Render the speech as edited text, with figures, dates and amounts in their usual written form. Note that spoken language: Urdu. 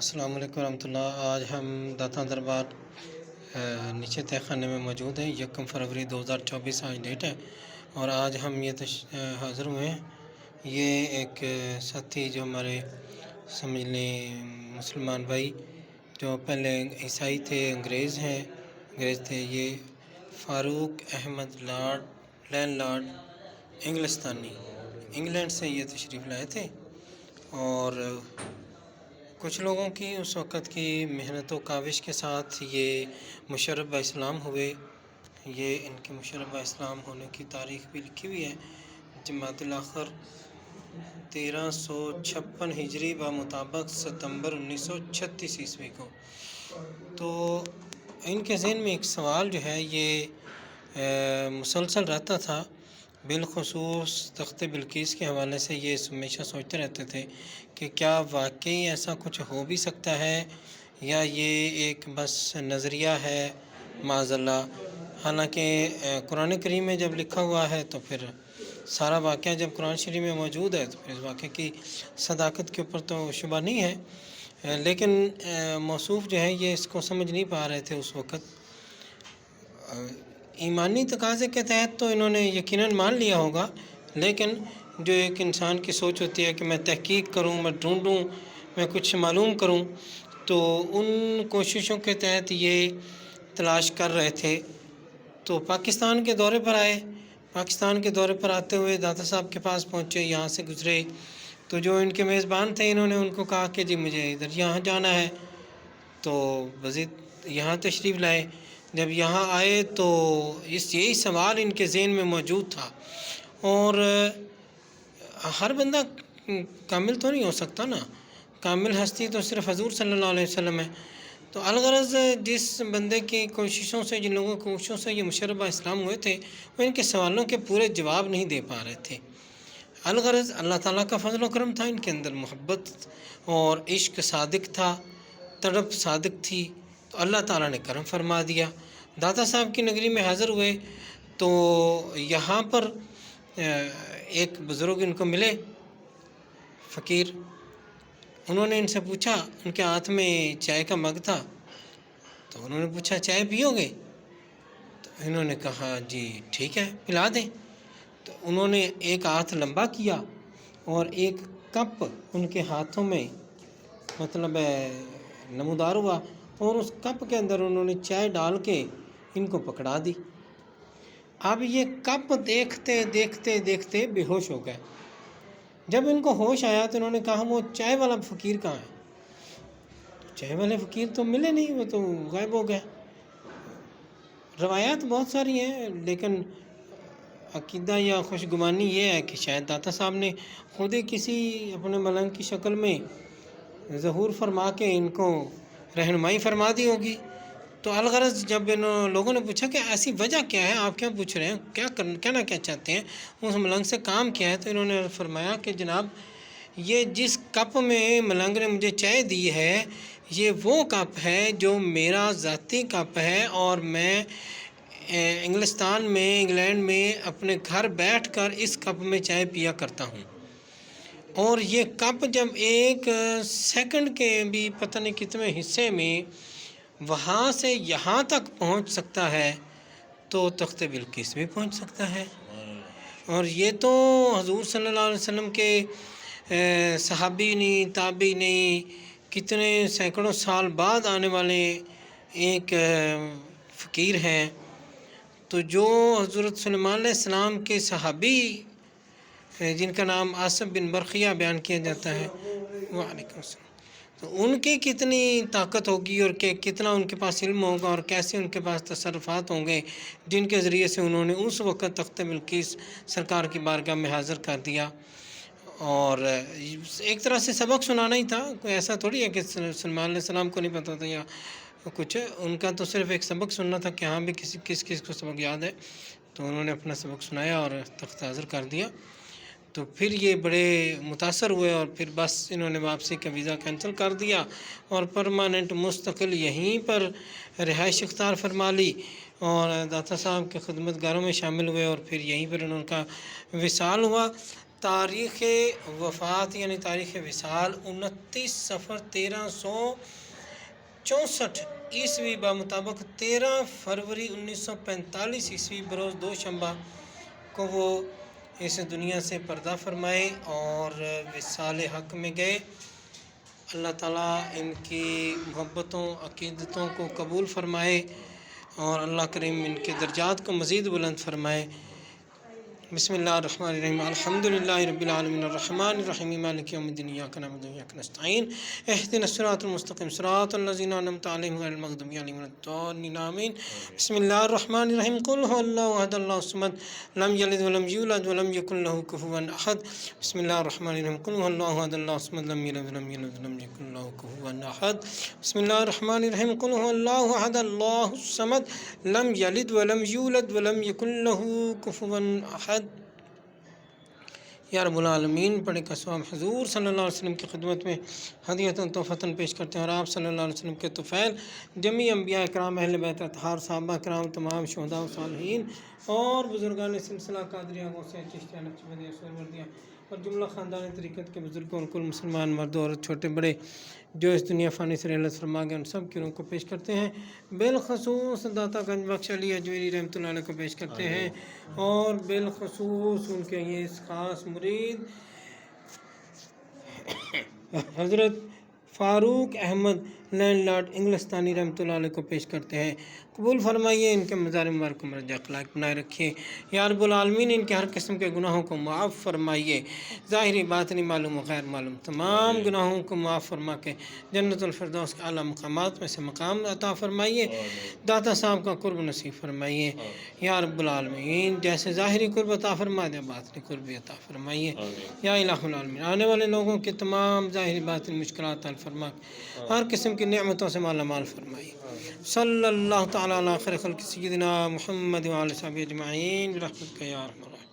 السلام علیکم ورحمۃ اللہ۔ آج ہم داتا دربار نیچے تہ خانے میں موجود ہیں۔ 1 فروری 2024 آج ڈیٹ ہے، اور آج ہم یہ حاضر ہوئے ہیں۔ یہ ایک ساتھی جو ہمارے سمجھ لیں مسلمان بھائی جو پہلے عیسائی تھے، انگریز تھے، یہ فاروق احمد لینڈ لارڈ انگلستانی، انگلینڈ سے یہ تشریف لائے تھے، اور کچھ لوگوں کی اس وقت کی محنت و کاوش کے ساتھ یہ مشرف اسلام ہوئے۔ یہ ان کے مشرف اسلام ہونے کی تاریخ بھی لکھی ہوئی ہے، جمادی الاخر 1356 ہجری بمطابق ستمبر 1936 عیسوی کو۔ تو ان کے ذہن میں ایک سوال جو ہے یہ مسلسل رہتا تھا، بالخصوص تخت بلقیس کے حوالے سے یہ ہمیشہ سوچتے رہتے تھے کہ کیا واقعی ایسا کچھ ہو بھی سکتا ہے، یا یہ ایک بس نظریہ ہے معاذ اللہ۔ حالانکہ قرآن کریم میں جب لکھا ہوا ہے تو پھر سارا واقعہ جب قرآن شریف میں موجود ہے تو پھر اس واقعے کی صداقت کے اوپر تو شبہ نہیں ہے، لیکن موصوف جو ہے یہ اس کو سمجھ نہیں پا رہے تھے اس وقت۔ ایمانی تقاضے کے تحت تو انہوں نے یقیناً مان لیا ہوگا، لیکن جو ایک انسان کی سوچ ہوتی ہے کہ میں تحقیق کروں، میں ڈھونڈوں، میں کچھ معلوم کروں، تو ان کوششوں کے تحت یہ تلاش کر رہے تھے۔ تو پاکستان کے دورے پر آئے، پاکستان کے دورے پر آتے ہوئے داتا صاحب کے پاس پہنچے، یہاں سے گزرے، تو جو ان کے میزبان تھے انہوں نے ان کو کہا کہ جی مجھے ادھر یہاں جانا ہے، تو مزید یہاں تشریف لائے۔ جب یہاں آئے تو یہی سوال ان کے ذہن میں موجود تھا، اور ہر بندہ کامل تو نہیں ہو سکتا نا، کامل ہستی تو صرف حضور صلی اللہ علیہ وسلم ہے۔ تو الغرض جس بندے کی کوششوں سے، جن لوگوں کی کوششوں سے یہ مشرف اسلام ہوئے تھے، وہ ان کے سوالوں کے پورے جواب نہیں دے پا رہے تھے۔ الغرض اللہ تعالیٰ کا فضل و کرم تھا، ان کے اندر محبت اور عشق صادق تھا، تڑپ صادق تھی، تو اللہ تعالیٰ نے کرم فرما دیا۔ داتا صاحب کی نگری میں حاضر ہوئے تو یہاں پر ایک بزرگ ان کو ملے، فقیر۔ انہوں نے ان سے پوچھا، ان کے ہاتھ میں چائے کا مگ تھا، تو انہوں نے پوچھا چائے پیو گے؟ تو انہوں نے کہا جی ٹھیک ہے پلا دیں۔ تو انہوں نے ایک ہاتھ لمبا کیا اور ایک کپ ان کے ہاتھوں میں مطلب نمودار ہوا، اور اس کپ کے اندر انہوں نے چائے ڈال کے ان کو پکڑا دی۔ اب یہ کپ دیکھتے دیکھتے دیکھتے بے ہوش ہو گئے۔ جب ان کو ہوش آیا تو انہوں نے کہا وہ چائے والا فقیر کہاں ہے؟ چائے والے فقیر تو ملے نہیں، وہ تو غائب ہو گئے۔ روایات بہت ساری ہیں، لیکن عقیدہ یا خوشگمانی یہ ہے کہ شاید داتا صاحب نے خود ہی کسی اپنے ملنگ کی شکل میں ظہور فرما کے ان کو رہنمائی فرما دی ہوگی۔ تو الغرض جب ان لوگوں نے پوچھا کہ ایسی وجہ کیا ہے، آپ کیا پوچھ رہے ہیں، کیا کہنا کیا چاہتے ہیں، اس ملنگ سے کام کیا ہے، تو انہوں نے فرمایا کہ جناب یہ جس کپ میں ملنگ نے مجھے چائے دی ہے، یہ وہ کپ ہے جو میرا ذاتی کپ ہے، اور میں انگلینڈ میں اپنے گھر بیٹھ کر اس کپ میں چائے پیا کرتا ہوں، اور یہ کپ جب ایک سیکنڈ کے بھی پتہ نہیں کتنے حصے میں وہاں سے یہاں تک پہنچ سکتا ہے تو تخت بلقیس بھی پہنچ سکتا ہے۔ اور یہ تو حضور صلی اللہ علیہ وسلم کے صحابی نہیں، تابعی نہیں، کتنے سینکڑوں سال بعد آنے والے ایک فقیر ہیں۔ تو جو حضرت سلیمان علیہ السلام کے صحابی جن کا نام آصف بن برقیہ بیان کیا جاتا ہے، وعلیکم السلام، تو ان کی کتنی طاقت ہوگی، اور کہ کتنا ان کے پاس علم ہوگا، اور کیسے ان کے پاس تصرفات ہوں گے جن کے ذریعے سے انہوں نے اس وقت تخت بلقیس سرکار کی بارگاہ میں حاضر کر دیا۔ اور ایک طرح سے سبق سنانا ہی تھا، کوئی ایسا تھوڑی ہے کہ سلیمان علیہ السلام کو نہیں پتہ تھا یا کچھ، ان کا تو صرف ایک سبق سننا تھا کہ ہاں بھی کس کو سبق یاد ہے، تو انہوں نے اپنا سبق سنایا اور تخت حاضر کر دیا۔ تو پھر یہ بڑے متاثر ہوئے، اور پھر بس انہوں نے واپسی کا ویزا کینسل کر دیا، اور پرماننٹ مستقل یہیں پر رہائش اختیار فرما لی، اور داتا صاحب کے خدمت گاروں میں شامل ہوئے، اور پھر یہیں پر ان کا وصال ہوا۔ تاریخ وفات یعنی تاریخ وصال 29 صفر 1364 عیسوی بمطابق 13 فروری 1945 عیسوی بروز دوشنبہ کو وہ اس دنیا سے پردہ فرمائے اور وصال حق میں گئے۔ اللہ تعالیٰ ان کی محبتوں عقیدتوں کو قبول فرمائے اور اللہ کریم ان کے درجات کو مزید بلند فرمائے۔ بسم اللہ الرحمن الرحیم الحمد للہ رب العالمین الرحمن الرحیم مالک یوم الدین ایاک نعبد و ایاک نستعین اہدنا الصراط المستقیم صراط الذین انعمت علیہم غیر المغضوب علیہم ولا الضالین آمین۔ بسم اللہ الرحمن الرحیم قل هو اللہ احد اللہ الصمد لم یلد ولم یولد ولم یکن له کفوا احد۔ بسم اللہ الرحمن الرحیم قل هو اللہ احد اللہ الصمد لم یلد ولم یولد ولم یکن له کفوا احد۔ بسم اللہ الرحمن الرحیم قل هو اللہ احد اللہ الصمد لم یلد ولم یولد ولم یکن له کفوا احد۔ یا رب العالمین پڑھے کا ثواب حضور صلی اللہ علیہ وسلم کی خدمت میں ہدیۃً تحفۃً پیش کرتے ہیں اور آپ صلی اللہ علیہ وسلم کے طفیل جمیع انبیاء کرام اہل بیت اطہار صحابہ کرام تمام شہداء و صالحین اور بزرگان سلسلہ قادریہ غوثیہ چشتیہ نقشبندیہ سہروردیہ اور جملہ خاندان طریقت کے بزرگوں اور کل مسلمان مرد اور چھوٹے بڑے جو اس دنیا فانی سے رحلت فرما گئے ان سب کی روح کو پیش کرتے ہیں۔ بالخصوص داتا گنج بخش علی اجمیری رحمۃ اللہ علیہ کو پیش کرتے ہیں اور بالخصوص ان کے یہ اس خاص مرید حضرت فاروق احمد لینڈ لارڈ انگلستانی رحمۃ اللہ علیہ کو پیش کرتے ہیں۔ قبول فرمائیے، ان کے مزار مبارک کو مرجع اخلاق بنائے رکھیے۔ یا رب العالمین ان کے ہر قسم کے گناہوں کو معاف فرمائیے، ظاہری باطنی معلوم و غیر معلوم تمام گناہوں کو معاف فرما کے جنت الفردوس کے اعلیٰ مقامات میں سے مقام عطا فرمائیے۔ داتا صاحب کا قرب نصیب فرمائیے یا رب العالمین، جیسے ظاہری قرب عطا فرما دے باطنی قرب بھی عطا فرمائیے یا الہ العالمین۔ آنے والے لوگوں کے تمام ظاہری باطنی مشکلات حل فرما ہر قسم کی نعمتوں سے مالا مال فرمائیے۔ صلی اللہ تعالیٰ علی خیر خلق سیدنا محمد وعلی صحبہ اجمعین برحمتک یا ارحم الراحمین۔